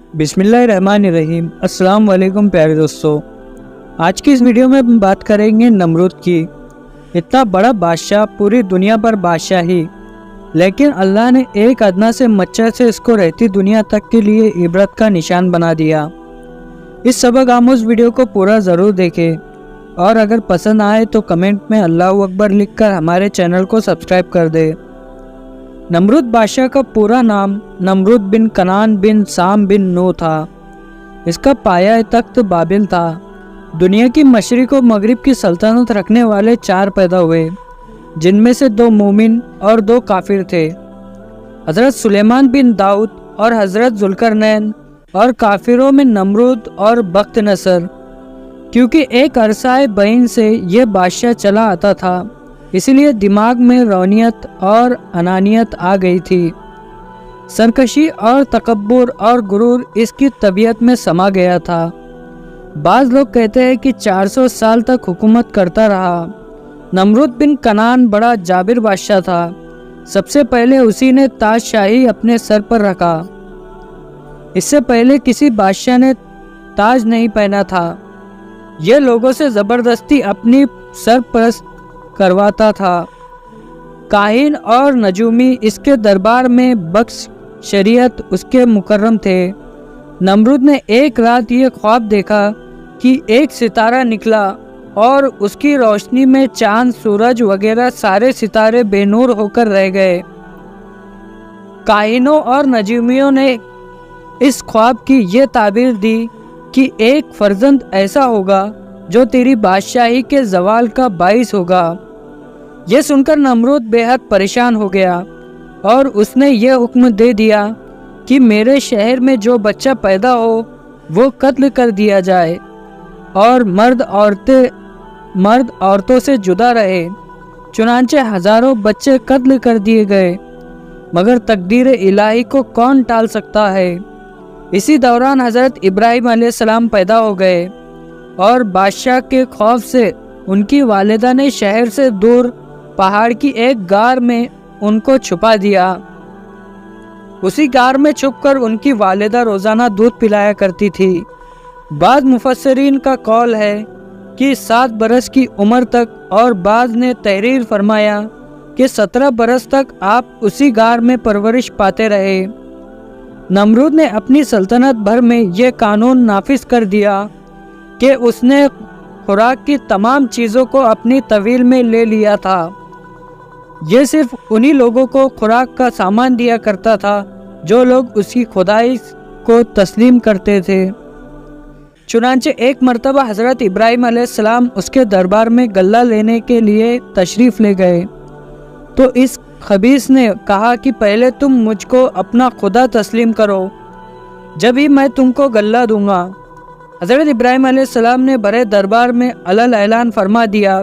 بسم اللہ الرحمن الرحیم۔ السلام علیکم پیارے دوستو، آج کی اس ویڈیو میں ہم بات کریں گے نمرود کی۔ اتنا بڑا بادشاہ، پوری دنیا پر بادشاہی، لیکن اللہ نے ایک ادنا سے مچھر سے اس کو رہتی دنیا تک کے لیے عبرت کا نشان بنا دیا۔ اس سبق آموز ویڈیو کو پورا ضرور دیکھیں، اور اگر پسند آئے تو کمنٹ میں اللہ اکبر لکھ کر ہمارے چینل کو سبسکرائب کر دے۔ نمرود بادشاہ کا پورا نام نمرود بن کنعان بن سام بن نوح تھا۔ اس کا پایہ تخت بابل تھا۔ دنیا کی مشرق و مغرب کی سلطنت رکھنے والے 4 پیدا ہوئے، جن میں سے 2 مومن اور 2 کافر تھے، حضرت سلیمان بن داؤد اور حضرت ذوالقرنین، اور کافروں میں نمرود اور بخت نصر۔ کیونکہ ایک عرصہ بعین سے یہ بادشاہ چلا آتا تھا، اسی لیے دماغ میں روحانیت اور انانیت آ گئی تھی۔ سرکشی اور تکبر اور غرور اس کی طبیعت میں سما گیا تھا۔ بعض لوگ کہتے ہیں کہ 400 سال تک حکومت کرتا رہا۔ نمرود بن کنعان بڑا جابر بادشاہ تھا۔ سب سے پہلے اسی نے تاج شاہی اپنے سر پر رکھا۔ اس سے پہلے کسی بادشاہ نے تاج نہیں پہنا تھا۔ یہ لوگوں سے زبردستی اپنی سرپرست کرواتا تھا۔ کاہن اور نجومی اس کے دربار میں بخش شریعت اس کے مکرم تھے۔ نمرود نے ایک رات یہ خواب دیکھا کہ ایک ستارہ نکلا اور اس کی روشنی میں چاند، سورج وغیرہ سارے ستارے بے نور ہو کر رہ گئے۔ کاہنوں اور نجومیوں نے اس خواب کی یہ تعبیر دی کہ ایک فرزند ایسا ہوگا جو تیری بادشاہی کے زوال کا باعث ہوگا۔ یہ سن کر نمرود بے حد پریشان ہو گیا، اور اس نے یہ حکم دے دیا کہ میرے شہر میں جو بچہ پیدا ہو وہ قتل کر دیا جائے، اور مرد عورتوں سے جدا رہے۔ چنانچہ ہزاروں بچے قتل کر دیے گئے، مگر تقدیر الہی کو کون ٹال سکتا ہے۔ اسی دوران حضرت ابراہیم علیہ السلام پیدا ہو گئے، اور بادشاہ کے خوف سے ان کی والدہ نے شہر سے دور پہاڑ کی ایک غار میں ان کو چھپا دیا۔ اسی غار میں چھپ کر ان کی والدہ روزانہ دودھ پلایا کرتی تھی۔ بعض مفسرین کا قول ہے کہ 7 برس کی عمر تک، اور بعض نے تحریر فرمایا کہ 17 برس تک آپ اسی غار میں پرورش پاتے رہے۔ نمرود نے اپنی سلطنت بھر میں یہ قانون نافذ کر دیا کہ اس نے خوراک کی تمام چیزوں کو اپنی طویل میں لے لیا تھا۔ یہ صرف انہی لوگوں کو خوراک کا سامان دیا کرتا تھا جو لوگ اس کی خدائی کو تسلیم کرتے تھے۔ چنانچہ ایک مرتبہ حضرت ابراہیم علیہ السلام اس کے دربار میں غلہ لینے کے لیے تشریف لے گئے، تو اس خبیث نے کہا کہ پہلے تم مجھ کو اپنا خدا تسلیم کرو، جب ہی میں تم کو غلہ دوں گا۔ حضرت ابراہیم علیہ السلام نے بڑے دربار میں علل اعلان فرما دیا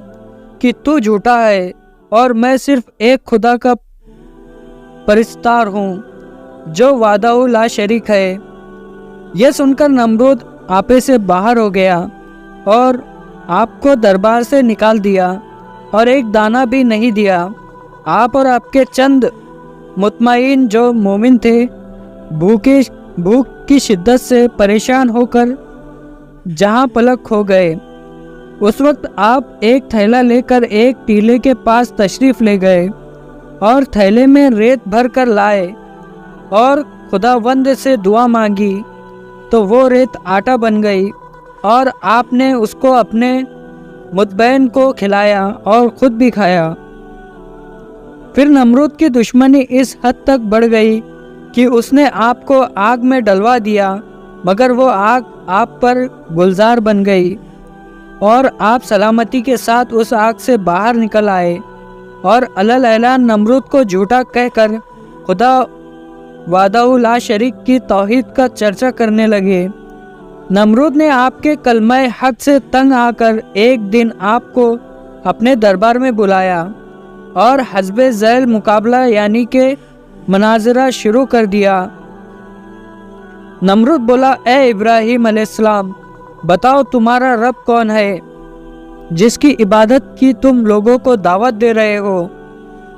کہ تو جھوٹا ہے، اور میں صرف ایک خدا کا پرستار ہوں جو وحدہ لا شریک ہے۔ یہ سن کر نمرود آپے سے باہر ہو گیا، اور آپ کو دربار سے نکال دیا، اور ایک دانہ بھی نہیں دیا۔ آپ اور آپ کے چند مطمئن جو مومن تھے بھوک کی شدت سے پریشان ہو کر جہاں پلک ہو گئے۔ اس وقت آپ ایک تھیلا لے کر ایک ٹیلے کے پاس تشریف لے گئے، اور تھیلے میں ریت بھر کر لائے، اور خداوند سے دعا مانگی تو وہ ریت آٹا بن گئی، اور آپ نے اس کو اپنے متبعین کو کھلایا اور خود بھی کھایا۔ پھر نمرود کی دشمنی اس حد تک بڑھ گئی کہ اس نے آپ کو آگ میں ڈلوا دیا، مگر وہ آگ آپ پر گلزار بن گئی، اور آپ سلامتی کے ساتھ اس آگ سے باہر نکل آئے، اور علل اعلان نمرود کو جھوٹا کہہ کر خدا وحدہ لا شریک کی توحید کا چرچا کرنے لگے۔ نمرود نے آپ کے کلمہ حق سے تنگ آ کر ایک دن آپ کو اپنے دربار میں بلایا، اور حزب ذیل مقابلہ یعنی کہ مناظرہ شروع کر دیا۔ نمرود بولا، اے ابراہیم علیہ السلام، بتاؤ تمہارا رب کون ہے جس کی عبادت کی تم لوگوں کو دعوت دے رہے ہو؟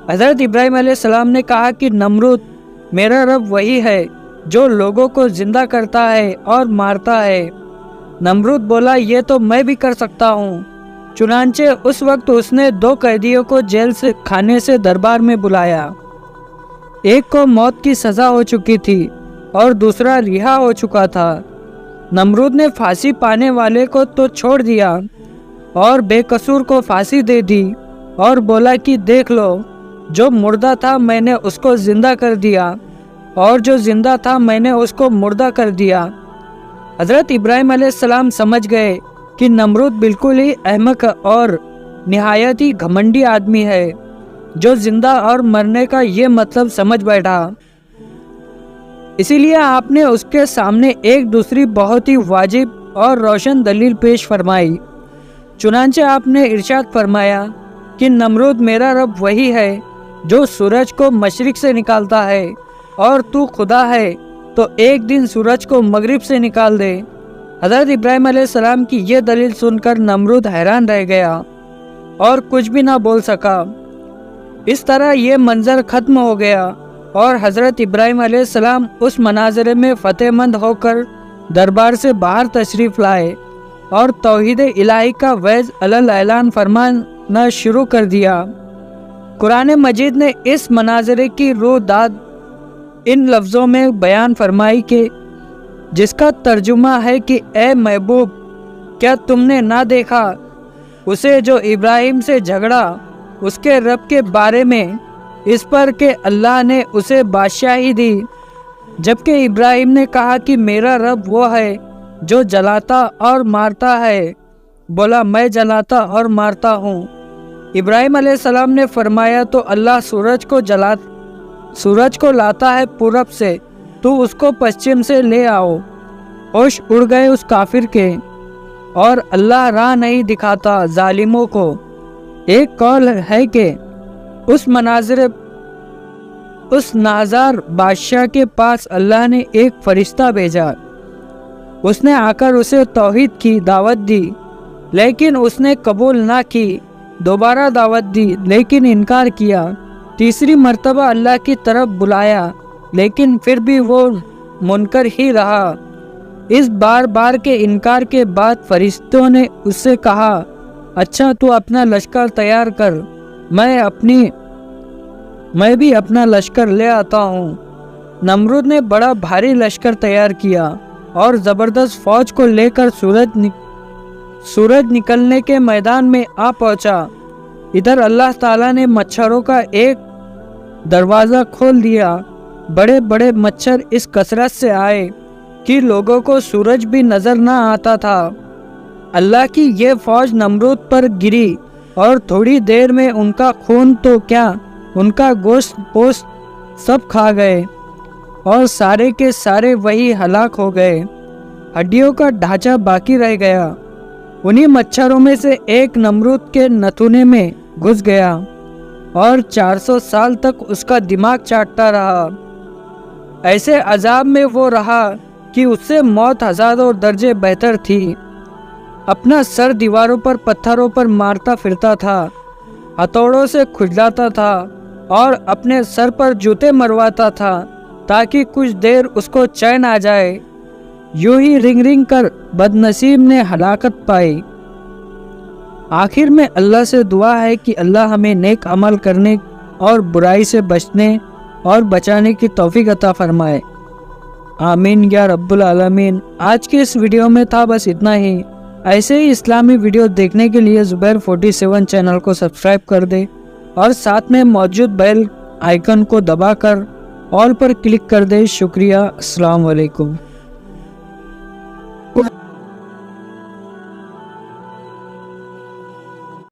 حضرت ابراہیم علیہ السلام نے کہا کہ نمرود، میرا رب وہی ہے جو لوگوں کو زندہ کرتا ہے اور مارتا ہے۔ نمرود بولا یہ تو میں بھی کر سکتا ہوں۔ چنانچہ اس وقت اس نے 2 قیدیوں کو جیل سے کھانے سے دربار میں بلایا۔ ایک کو موت کی سزا ہو چکی تھی اور دوسرا رہا ہو چکا تھا۔ نمرود نے پھانسی پانے والے کو تو چھوڑ دیا اور بے قصور کو پھانسی دے دی اور بولا کہ دیکھ لو، جو مردہ تھا میں نے اس کو زندہ کر دیا اور جو زندہ تھا میں نے اس کو مردہ کر دیا۔ حضرت ابراہیم علیہ السلام سمجھ گئے کہ نمرود بالکل ہی احمق اور نہایت ہی گھمنڈی آدمی ہے، جو زندہ اور مرنے کا یہ مطلب سمجھ بیٹھا۔ اسی لیے آپ نے اس کے سامنے ایک دوسری بہت ہی واجب اور روشن دلیل پیش فرمائی۔ چنانچہ آپ نے ارشاد فرمایا کہ نمرود میرا رب وہی ہے جو سورج کو مشرق سے نکالتا ہے، اور تو خدا ہے تو ایک دن سورج کو مغرب سے نکال دے۔ حضرت ابراہیم علیہ السلام کی یہ دلیل سن کر نمرود حیران رہ گیا اور کچھ بھی نہ بول سکا۔ اس طرح یہ منظر ختم ہو گیا اور حضرت ابراہیم علیہ السلام اس مناظرے میں فتح مند ہو کر دربار سے باہر تشریف لائے اور توحید الہی کا وعظ اعلان فرمانا شروع کر دیا۔ قرآن مجید نے اس مناظرے کی روح داد ان لفظوں میں بیان فرمائی کہ جس کا ترجمہ ہے کہ اے محبوب، کیا تم نے نہ دیکھا اسے جو ابراہیم سے جھگڑا اس کے رب کے بارے میں، اس پر کہ اللہ نے اسے بادشاہی دی، جبکہ ابراہیم نے کہا کہ میرا رب وہ ہے جو جلاتا اور مارتا ہے۔ بولا میں جلاتا اور مارتا ہوں۔ ابراہیم علیہ السلام نے فرمایا تو اللہ سورج کو لاتا ہے پورب سے، تو اس کو پشچم سے لے آؤ۔ ہوش اڑ گئے اس کافر کے، اور اللہ راہ نہیں دکھاتا ظالموں کو۔ ایک قول ہے کہ اس نازار بادشاہ کے پاس اللہ نے ایک فرشتہ بھیجا۔ اس نے آ کر اسے توحید کی دعوت دی، لیکن اس نے قبول نہ کی۔ دوبارہ دعوت دی لیکن انکار کیا۔ تیسری مرتبہ اللہ کی طرف بلایا، لیکن پھر بھی وہ منکر ہی رہا۔ اس بار بار کے انکار کے بعد فرشتوں نے اس سے کہا، اچھا تو اپنا لشکر تیار کر، میں بھی اپنا لشکر لے آتا ہوں۔ نمرود نے بڑا بھاری لشکر تیار کیا اور زبردست فوج کو لے کر سورج نکلنے کے میدان میں آ پہنچا۔ ادھر اللہ تعالیٰ نے مچھروں کا ایک دروازہ کھول دیا۔ بڑے بڑے مچھر اس کثرت سے آئے کہ لوگوں کو سورج بھی نظر نہ آتا تھا۔ اللہ کی یہ فوج نمرود پر گری اور تھوڑی دیر میں ان کا خون تو کیا، ان کا گوشت پوست سب کھا گئے اور سارے کے سارے وہی ہلاک ہو گئے۔ ہڈیوں کا ڈھانچہ باقی رہ گیا۔ انہی مچھروں میں سے ایک نمرود کے نتونے میں گھس گیا اور 400 سال تک اس کا دماغ چاٹتا رہا۔ ایسے عذاب میں وہ رہا کہ اس سے موت ہزاروں درجے بہتر تھی۔ اپنا سر دیواروں پر پتھروں پر مارتا پھرتا تھا، ہتھوڑوں سے کھجلاتا تھا اور اپنے سر پر جوتے مرواتا تھا تاکہ کچھ دیر اس کو چین آ جائے۔ یوں ہی رنگ رنگ کر بدنصیب نے ہلاکت پائی۔ آخر میں اللہ سے دعا ہے کہ اللہ ہمیں نیک عمل کرنے اور برائی سے بچنے اور بچانے کی توفیق عطا فرمائے۔ آمین یا رب العالمین۔ آج کے اس ویڈیو میں تھا بس اتنا ہی۔ ایسے ہی اسلامی ویڈیو دیکھنے کے لیے زبیر 47 چینل کو سبسکرائب کر دے اور ساتھ میں موجود بیل آئیکن کو دبا کر آل پر کلک کر دے۔ شکریہ۔ السلام علیکم۔